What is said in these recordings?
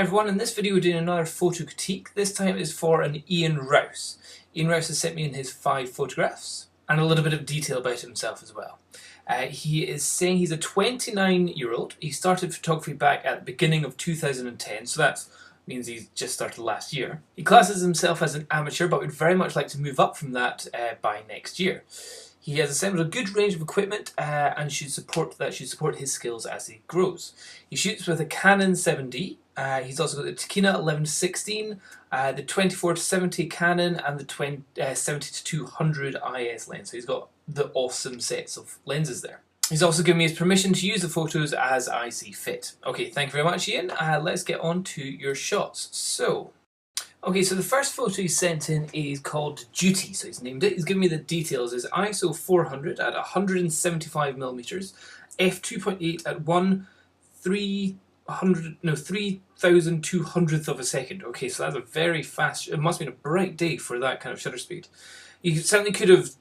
Hi everyone, in this video we're doing another photo critique. This time is for an Ian Rouse. Ian Rouse has sent me in his 5 photographs and a little bit of detail about himself as well. He is saying he's a 29-year-old. He started photography back at the beginning of 2010, so that means he's just started last year. He classes himself as an amateur but would very much like to move up from that by next year. He has assembled a good range of equipment and should support his skills as he grows. He shoots with a Canon 7D. He's also got the Tokina 11-16, the 24-70 Canon, and the 70-200 IS lens. So he's got the awesome sets of lenses there. He's also given me his permission to use the photos as I see fit. Okay, thank you very much, Ian. Let's get on to your shots. Okay, so the first photo he sent in is called Duty, so he's named it. He's given me the details. It's ISO 400 at 175mm, f2.8 at 3,200th of a second. Okay, so that's a very fast, it must have been a bright day for that kind of shutter speed. You certainly could have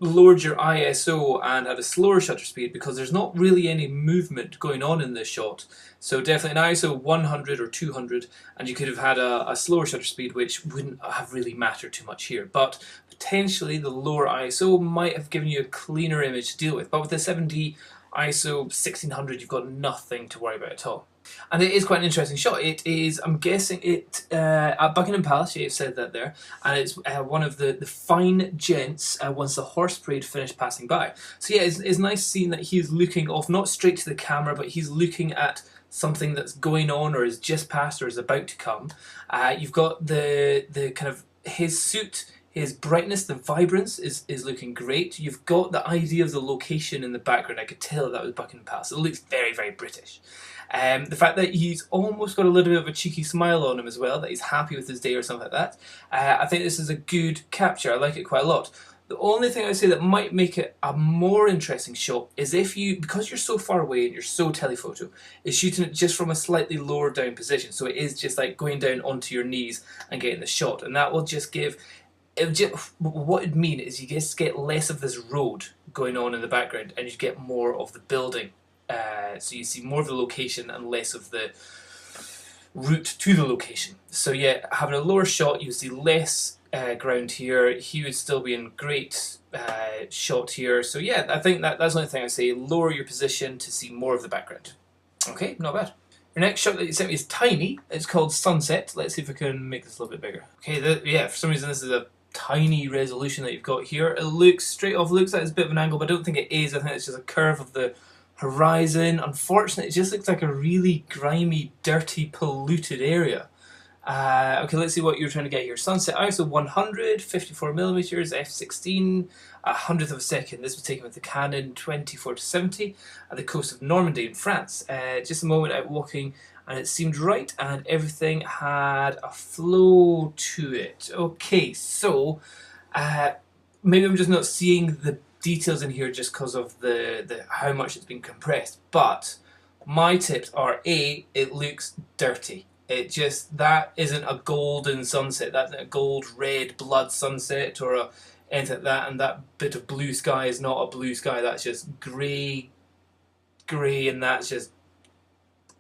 lowered your ISO and had a slower shutter speed because there's not really any movement going on in this shot. So definitely an ISO 100 or 200 and you could have had a slower shutter speed, which wouldn't have really mattered too much here. But potentially the lower ISO might have given you a cleaner image to deal with. But with the 7D ISO 1600 you've got nothing to worry about at all. And it is quite an interesting shot. It is, I'm guessing it, at Buckingham Palace, you've said that there, and it's one of the fine gents once the horse parade finished passing by. So yeah, it's nice seeing that he's looking off, not straight to the camera, but he's looking at something that's going on or is just past or is about to come. You've got the kind of, his suit, his brightness, the vibrance is looking great. You've got the idea of the location in the background. I could tell that was Buckingham Palace. It looks very, very British. The fact that he's almost got a little bit of a cheeky smile on him as well, that he's happy with his day or something like that. I think this is a good capture. I like it quite a lot. The only thing I would say that might make it a more interesting shot is if you, because you're so far away and you're so telephoto, is shooting it just from a slightly lower down position. So it is just like going down onto your knees and getting the shot. And that will just give, what it'd mean is you just get less of this road going on in the background and you get more of the building. So you see more of the location and less of the route to the location. So yeah, having a lower shot, you see less ground here. He would still be in great shot here. So yeah, I think that's the only thing I say. Lower your position to see more of the background. Okay, not bad. Your next shot that you sent me is tiny. It's called Sunset. Let's see if we can make this a little bit bigger. Okay, yeah, for some reason this is a tiny resolution that you've got here. It looks straight off, looks like it's a bit of an angle, but I don't think it is. I think it's just a curve of the horizon. Unfortunately, it just looks like a really grimy, dirty, polluted area. Okay, let's see what you're trying to get here. Sunset ISO 100, 54mm, f16, 100th of a second. This was taken with the Canon 24-70 at the coast of Normandy in France. Just a moment out walking and it seemed right and everything had a flow to it. Okay, so maybe I'm just not seeing the details in here just because of the how much it's been compressed, but my tips are A, it looks dirty. It just, that isn't a golden sunset, that's a gold red blood sunset or anything like that, and that bit of blue sky is not a blue sky, that's just grey, and that's just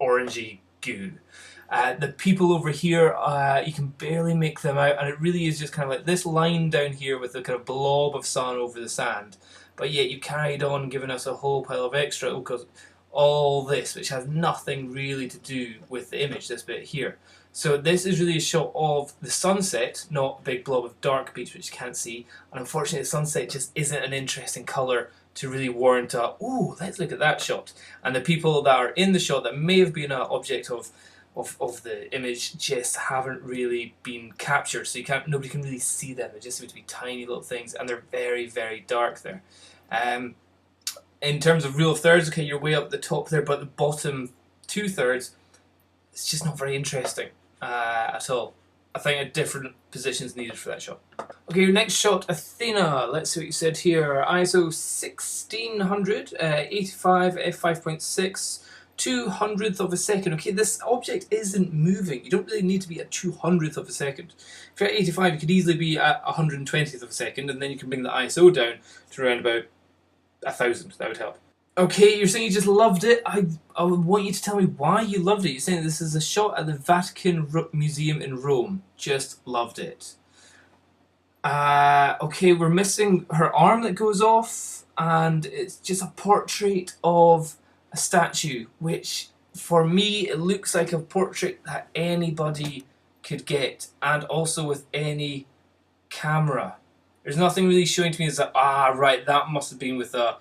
orangey goo. The people over here, you can barely make them out, and it really is just kind of like this line down here with the kind of blob of sun over the sand. But yet you carried on giving us a whole pile of extra, because all this, which has nothing really to do with the image, this bit here. So this is really a shot of the sunset, not a big blob of dark beach which you can't see. And unfortunately the sunset just isn't an interesting colour to really warrant a, ooh, let's look at that shot. And the people that are in the shot that may have been an object of the image just haven't really been captured, so nobody can really see them. They just seem to be tiny little things, and they're very, very dark there. In terms of rule of thirds, okay, you're way up the top there, but the bottom 2/3, it's just not very interesting at all. I think a different position's needed for that shot. Okay, your next shot, Athena. Let's see what you said here. ISO 1600, 85 f5.6. 200th of a second. Okay, this object isn't moving. You don't really need to be at 200th of a second. If you're at 85, you could easily be at 120th of a second, and then you can bring the ISO down to around about 1000. That would help. Okay, you're saying you just loved it. I would want you to tell me why you loved it. You're saying this is a shot at the Vatican Museum in Rome. Just loved it. Okay, we're missing her arm that goes off, and it's just a portrait of a statue, which for me it looks like a portrait that anybody could get, and also with any camera. There's nothing really showing to me as that, right, that must have been with a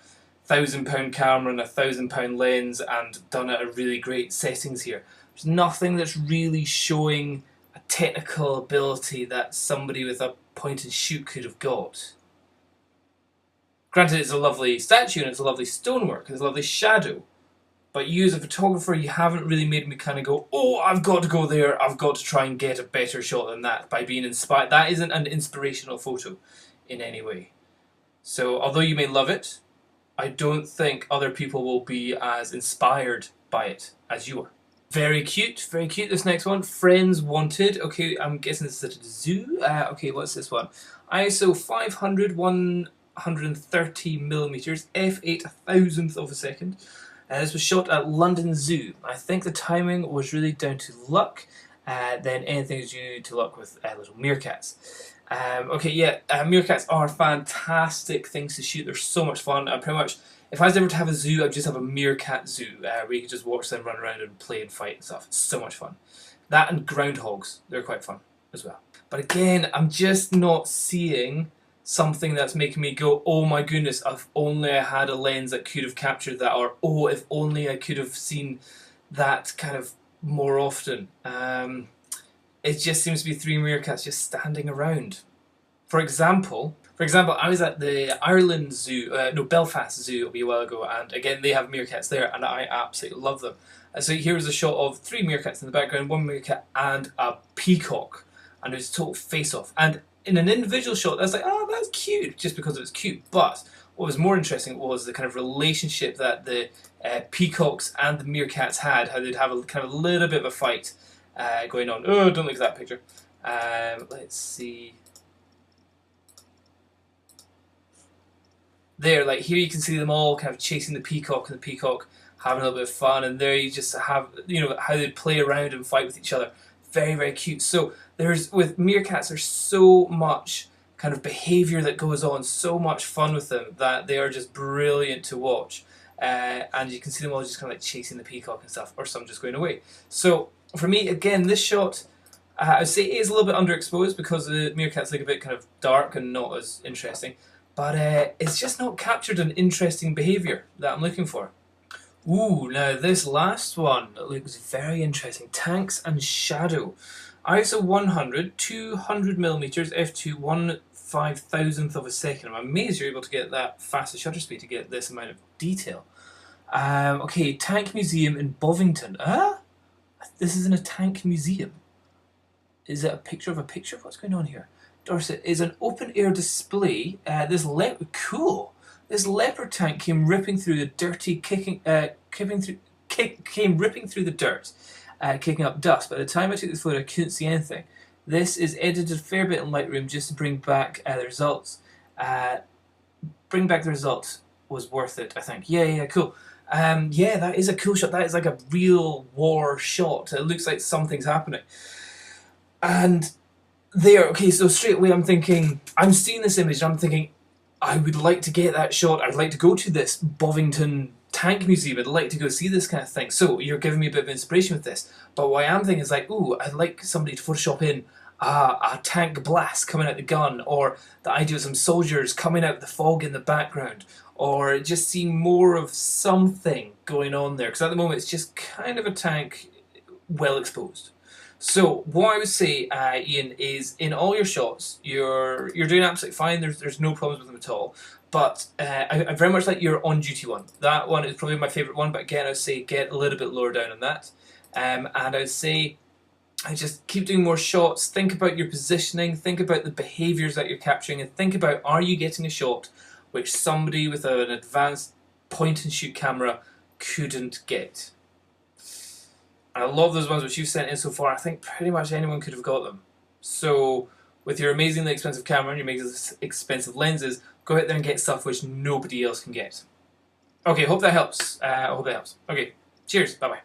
£1,000 camera and a £1,000 lens and done it at really great settings here. There's nothing that's really showing a technical ability that somebody with a point and shoot could have got. Granted, it's a lovely statue and it's a lovely stonework and it's a lovely shadow, but you as a photographer, you haven't really made me kind of go, oh, I've got to go there, I've got to try and get a better shot than that by being inspired. That isn't an inspirational photo in any way. So although you may love it, I don't think other people will be as inspired by it as you are. Very cute, this next one. Friends Wanted. Okay, I'm guessing this is at a zoo. Okay, what's this one? ISO 500, 130 millimeters, f8 1,000th of a second. This was shot at London Zoo. I think the timing was really down to luck, then anything is due to luck with little meerkats. Okay, yeah, meerkats are fantastic things to shoot. They're so much fun. Pretty much, if I was ever to have a zoo, I'd just have a meerkat zoo where you could just watch them run around and play and fight and stuff. It's so much fun. That and groundhogs, they're quite fun as well. But again, I'm just not seeing something that's making me go, oh my goodness, if only I had a lens that could have captured that, or oh, if only I could have seen that kind of more often. It just seems to be three meerkats just standing around. For example, I was at the Ireland Zoo, Belfast Zoo a while ago, and again they have meerkats there, and I absolutely love them. So here's a shot of three meerkats in the background, one meerkat and a peacock, and it's a total face-off. And in an individual shot, I was like, oh, that's cute, just because it was cute. But what was more interesting was the kind of relationship that the peacocks and the meerkats had, how they'd have a kind of a little bit of a fight going on. Oh, don't look at that picture. Let's see. There, like here you can see them all kind of chasing the peacock, and the peacock having a little bit of fun, and there you just have, you know, how they play around and fight with each other. Very, very cute. So with meerkats, there's so much kind of behaviour that goes on, so much fun with them, that they are just brilliant to watch. And you can see them all just kind of like chasing the peacock and stuff, or some just going away. So for me, again, this shot, I would say it is a little bit underexposed because the meerkats look a bit kind of dark and not as interesting. But it's just not captured an interesting behaviour that I'm looking for. Ooh, now this last one looks very interesting. Tanks and Shadow. ISO 100, 200 millimeters, f2, 1/5000th of a second. I'm amazed you're able to get that fast a shutter speed to get this amount of detail. Okay, Tank Museum in Bovington. This is in a tank museum. Is it a picture of a picture? What's going on here? Dorset is an open-air display. Cool. This leopard tank came ripping through the dirty, came ripping through the dirt, kicking up dust. By the time I took this photo, I couldn't see anything. This is edited a fair bit in Lightroom just to bring back the results. Bring back the results was worth it, I think. Yeah, cool. Yeah, that is a cool shot. That is like a real war shot. It looks like something's happening. And there, okay, so straight away I'm thinking, I'm seeing this image and I'm thinking, I would like to get that shot. I'd like to go to this Bovington Tank Museum. I'd like to go see this kind of thing. So you're giving me a bit of inspiration with this. But what I am thinking is like, ooh, I'd like somebody to Photoshop in a tank blast coming out the gun, or the idea of some soldiers coming out of the fog in the background, or just seeing more of something going on there. Because at the moment it's just kind of a tank well exposed. So what I would say, Ian, is in all your shots, you're doing absolutely fine. There's no problems with them at all. But I very much like your on-duty one. That one is probably my favourite one. But again, I would say get a little bit lower down on that. And I would say I just keep doing more shots. Think about your positioning. Think about the behaviours that you're capturing, and think about, are you getting a shot which somebody with an advanced point-and-shoot camera couldn't get. And I love those ones which you've sent in so far. I think pretty much anyone could have got them. So with your amazingly expensive camera and your amazingly expensive lenses, go out there and get stuff which nobody else can get. Okay, hope that helps. I hope that helps. Okay, cheers. Bye bye.